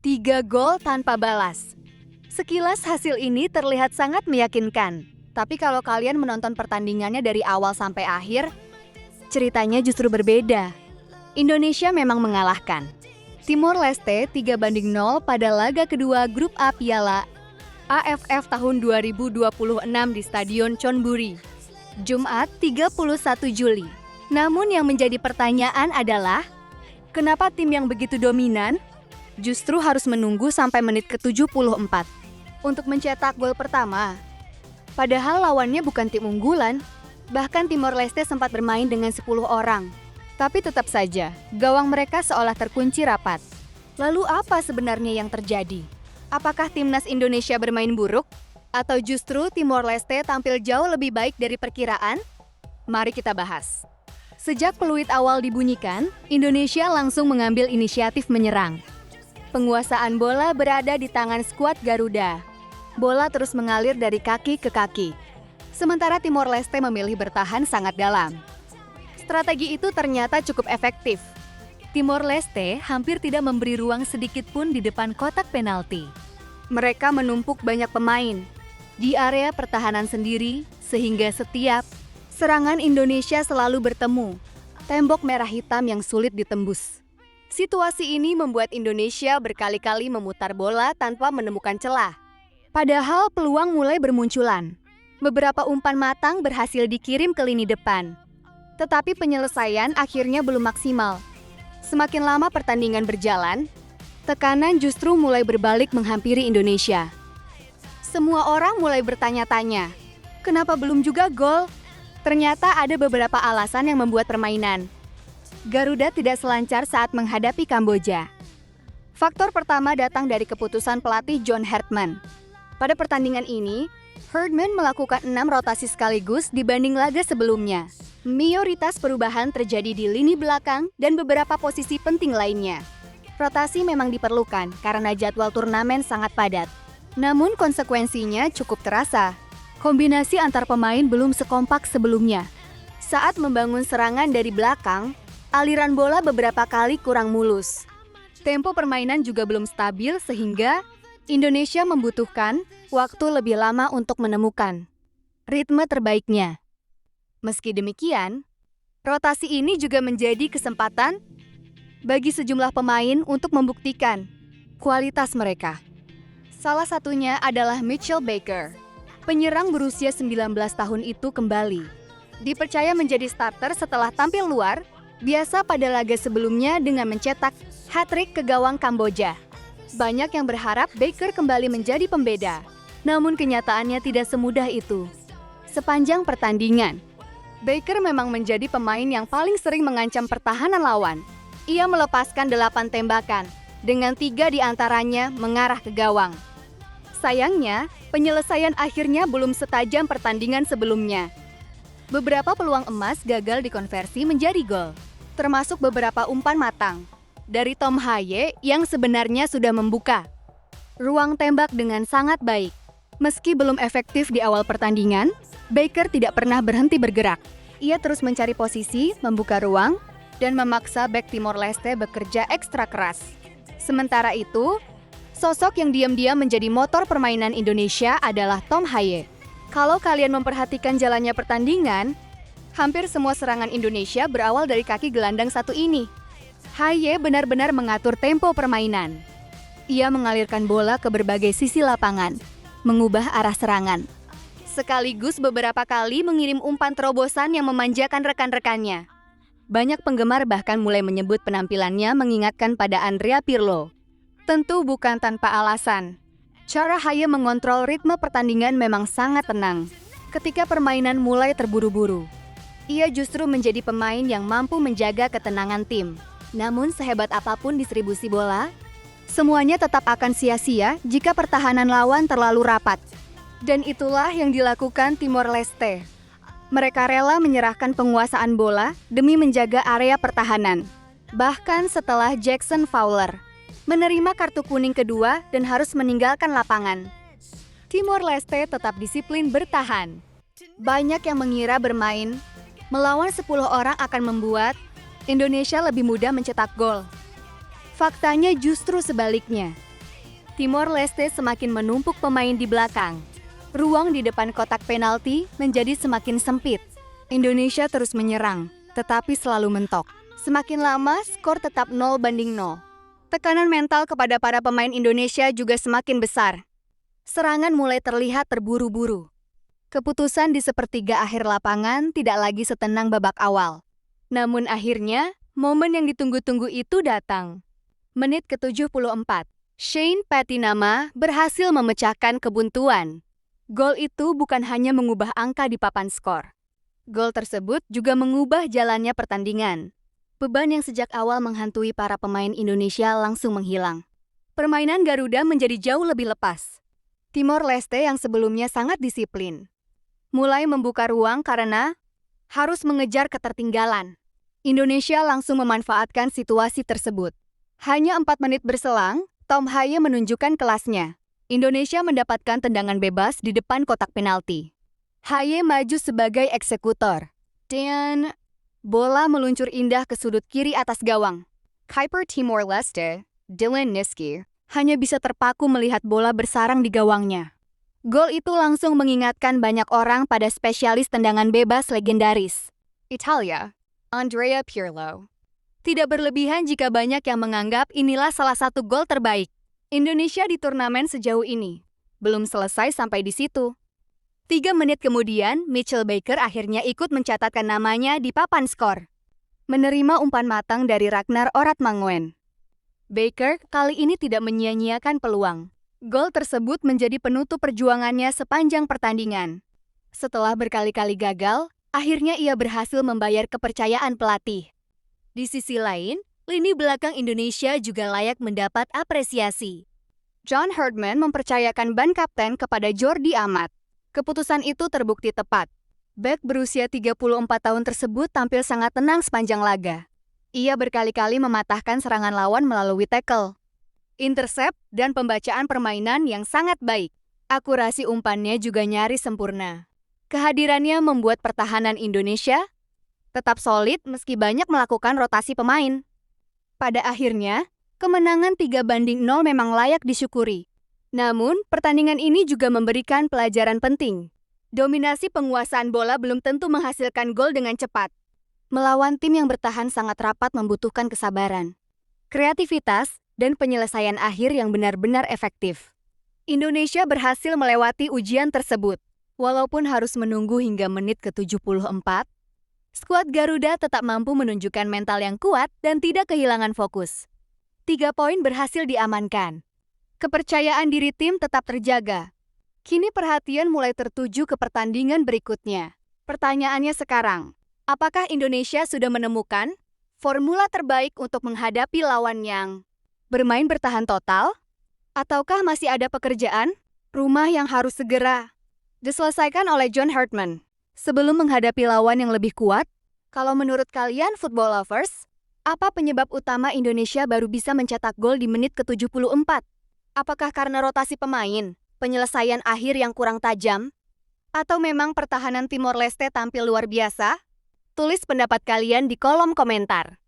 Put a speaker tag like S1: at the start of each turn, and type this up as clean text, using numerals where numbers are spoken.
S1: 3 gol tanpa balas. Sekilas hasil ini terlihat sangat meyakinkan. Tapi kalau kalian menonton pertandingannya dari awal sampai akhir, ceritanya justru berbeda. Indonesia memang mengalahkan Timor Leste 3-0 pada laga kedua grup A Piala AFF tahun 2026 di Stadion Chonburi, Jumat 31 Juli. Namun yang menjadi pertanyaan adalah, kenapa tim yang begitu dominan justru harus menunggu sampai menit ke-74 untuk mencetak gol pertama? Padahal lawannya bukan tim unggulan, bahkan Timor Leste sempat bermain dengan 10 orang. Tapi tetap saja, gawang mereka seolah terkunci rapat. Lalu apa sebenarnya yang terjadi? Apakah timnas Indonesia bermain buruk? Atau justru Timor Leste tampil jauh lebih baik dari perkiraan? Mari kita bahas. Sejak peluit awal dibunyikan, Indonesia langsung mengambil inisiatif menyerang. Penguasaan bola berada di tangan skuad Garuda. Bola terus mengalir dari kaki ke kaki. Sementara Timor Leste memilih bertahan sangat dalam. Strategi itu ternyata cukup efektif. Timor Leste hampir tidak memberi ruang sedikit pun di depan kotak penalti. Mereka menumpuk banyak pemain di area pertahanan sendiri, sehingga setiap serangan Indonesia selalu bertemu tembok merah hitam yang sulit ditembus. Situasi ini membuat Indonesia berkali-kali memutar bola tanpa menemukan celah. Padahal peluang mulai bermunculan. Beberapa umpan matang berhasil dikirim ke lini depan. Tetapi penyelesaian akhirnya belum maksimal. Semakin lama pertandingan berjalan, tekanan justru mulai berbalik menghampiri Indonesia. Semua orang mulai bertanya-tanya, kenapa belum juga gol? Ternyata ada beberapa alasan yang membuat permainan Garuda tidak selancar saat menghadapi Kamboja. Faktor pertama datang dari keputusan pelatih John Herdman. Pada pertandingan ini, Herdman melakukan 6 rotasi sekaligus dibanding laga sebelumnya. Mayoritas perubahan terjadi di lini belakang dan beberapa posisi penting lainnya. Rotasi memang diperlukan karena jadwal turnamen sangat padat. Namun konsekuensinya cukup terasa. Kombinasi antar pemain belum sekompak sebelumnya. Saat membangun serangan dari belakang, aliran bola beberapa kali kurang mulus. Tempo permainan juga belum stabil sehingga Indonesia membutuhkan waktu lebih lama untuk menemukan ritme terbaiknya. Meski demikian, rotasi ini juga menjadi kesempatan bagi sejumlah pemain untuk membuktikan kualitas mereka. Salah satunya adalah Mitchell Baker. Penyerang berusia 19 tahun itu kembali dipercaya menjadi starter setelah tampil luar biasa pada laga sebelumnya dengan mencetak hat-trick ke gawang Kamboja. Banyak yang berharap Baker kembali menjadi pembeda, namun kenyataannya tidak semudah itu. Sepanjang pertandingan, Baker memang menjadi pemain yang paling sering mengancam pertahanan lawan. Ia melepaskan 8 tembakan, dengan 3 diantaranya mengarah ke gawang. Sayangnya, penyelesaian akhirnya belum setajam pertandingan sebelumnya. Beberapa peluang emas gagal dikonversi menjadi gol, termasuk beberapa umpan matang dari Tom Haye yang sebenarnya sudah membuka ruang tembak dengan sangat baik. Meski belum efektif di awal pertandingan, Baker tidak pernah berhenti bergerak. Ia terus mencari posisi, membuka ruang, dan memaksa bek Timor Leste bekerja ekstra keras. Sementara itu, sosok yang diam-diam menjadi motor permainan Indonesia adalah Tom Haye. Kalau kalian memperhatikan jalannya pertandingan, hampir semua serangan Indonesia berawal dari kaki gelandang satu ini. Haye benar-benar mengatur tempo permainan. Ia mengalirkan bola ke berbagai sisi lapangan, mengubah arah serangan. Sekaligus beberapa kali mengirim umpan terobosan yang memanjakan rekan-rekannya. Banyak penggemar bahkan mulai menyebut penampilannya mengingatkan pada Andrea Pirlo. Tentu bukan tanpa alasan. Cara Haye mengontrol ritme pertandingan memang sangat tenang. Ketika permainan mulai terburu-buru, ia justru menjadi pemain yang mampu menjaga ketenangan tim. Namun sehebat apapun distribusi bola, semuanya tetap akan sia-sia jika pertahanan lawan terlalu rapat. Dan itulah yang dilakukan Timor Leste. Mereka rela menyerahkan penguasaan bola demi menjaga area pertahanan. Bahkan setelah Jackson Fowler menerima kartu kuning kedua dan harus meninggalkan lapangan, Timor Leste tetap disiplin bertahan. Banyak yang mengira bermain melawan 10 orang akan membuat Indonesia lebih mudah mencetak gol. Faktanya justru sebaliknya. Timor Leste semakin menumpuk pemain di belakang. Ruang di depan kotak penalti menjadi semakin sempit. Indonesia terus menyerang, tetapi selalu mentok. Semakin lama, skor tetap 0-0. Tekanan mental kepada para pemain Indonesia juga semakin besar. Serangan mulai terlihat terburu-buru. Keputusan di sepertiga akhir lapangan tidak lagi setenang babak awal. Namun akhirnya, momen yang ditunggu-tunggu itu datang. Menit ke-74, Shane Patinama berhasil memecahkan kebuntuan. Gol itu bukan hanya mengubah angka di papan skor. Gol tersebut juga mengubah jalannya pertandingan. Beban yang sejak awal menghantui para pemain Indonesia langsung menghilang. Permainan Garuda menjadi jauh lebih lepas. Timor Leste yang sebelumnya sangat disiplin mulai membuka ruang karena harus mengejar ketertinggalan. Indonesia langsung memanfaatkan situasi tersebut. Hanya 4 menit berselang, Tom Haye menunjukkan kelasnya. Indonesia mendapatkan tendangan bebas di depan kotak penalti. Haye maju sebagai eksekutor. Dan bola meluncur indah ke sudut kiri atas gawang. Kiper Timor Leste, Dylan Niski, hanya bisa terpaku melihat bola bersarang di gawangnya. Gol itu langsung mengingatkan banyak orang pada spesialis tendangan bebas legendaris, Italia, Andrea Pirlo. Tidak berlebihan jika banyak yang menganggap inilah salah satu gol terbaik Indonesia di turnamen sejauh ini. Belum selesai sampai di situ. 3 menit kemudian, Mitchell Baker akhirnya ikut mencatatkan namanya di papan skor. Menerima umpan matang dari Ragnar Oratmangoen. Baker kali ini tidak menyia-nyiakan peluang. Gol tersebut menjadi penutup perjuangannya sepanjang pertandingan. Setelah berkali-kali gagal, akhirnya ia berhasil membayar kepercayaan pelatih. Di sisi lain, lini belakang Indonesia juga layak mendapat apresiasi. John Herdman mempercayakan ban kapten kepada Jordi Amat. Keputusan itu terbukti tepat. Bek berusia 34 tahun tersebut tampil sangat tenang sepanjang laga. Ia berkali-kali mematahkan serangan lawan melalui tackle, intercept, dan pembacaan permainan yang sangat baik. Akurasi umpannya juga nyaris sempurna. Kehadirannya membuat pertahanan Indonesia tetap solid meski banyak melakukan rotasi pemain. Pada akhirnya, kemenangan 3-0 memang layak disyukuri. Namun, pertandingan ini juga memberikan pelajaran penting. Dominasi penguasaan bola belum tentu menghasilkan gol dengan cepat. Melawan tim yang bertahan sangat rapat membutuhkan kesabaran, kreativitas, dan penyelesaian akhir yang benar-benar efektif. Indonesia berhasil melewati ujian tersebut. Walaupun harus menunggu hingga menit ke-74, skuad Garuda tetap mampu menunjukkan mental yang kuat dan tidak kehilangan fokus. 3 poin berhasil diamankan. Kepercayaan diri tim tetap terjaga. Kini perhatian mulai tertuju ke pertandingan berikutnya. Pertanyaannya sekarang, apakah Indonesia sudah menemukan formula terbaik untuk menghadapi lawan yang bermain bertahan total? Ataukah masih ada pekerjaan rumah yang harus segera diselesaikan oleh John Herdman sebelum menghadapi lawan yang lebih kuat? Kalau menurut kalian football lovers, apa penyebab utama Indonesia baru bisa mencetak gol di menit ke-74? Apakah karena rotasi pemain, penyelesaian akhir yang kurang tajam, atau memang pertahanan Timor Leste tampil luar biasa? Tulis pendapat kalian di kolom komentar.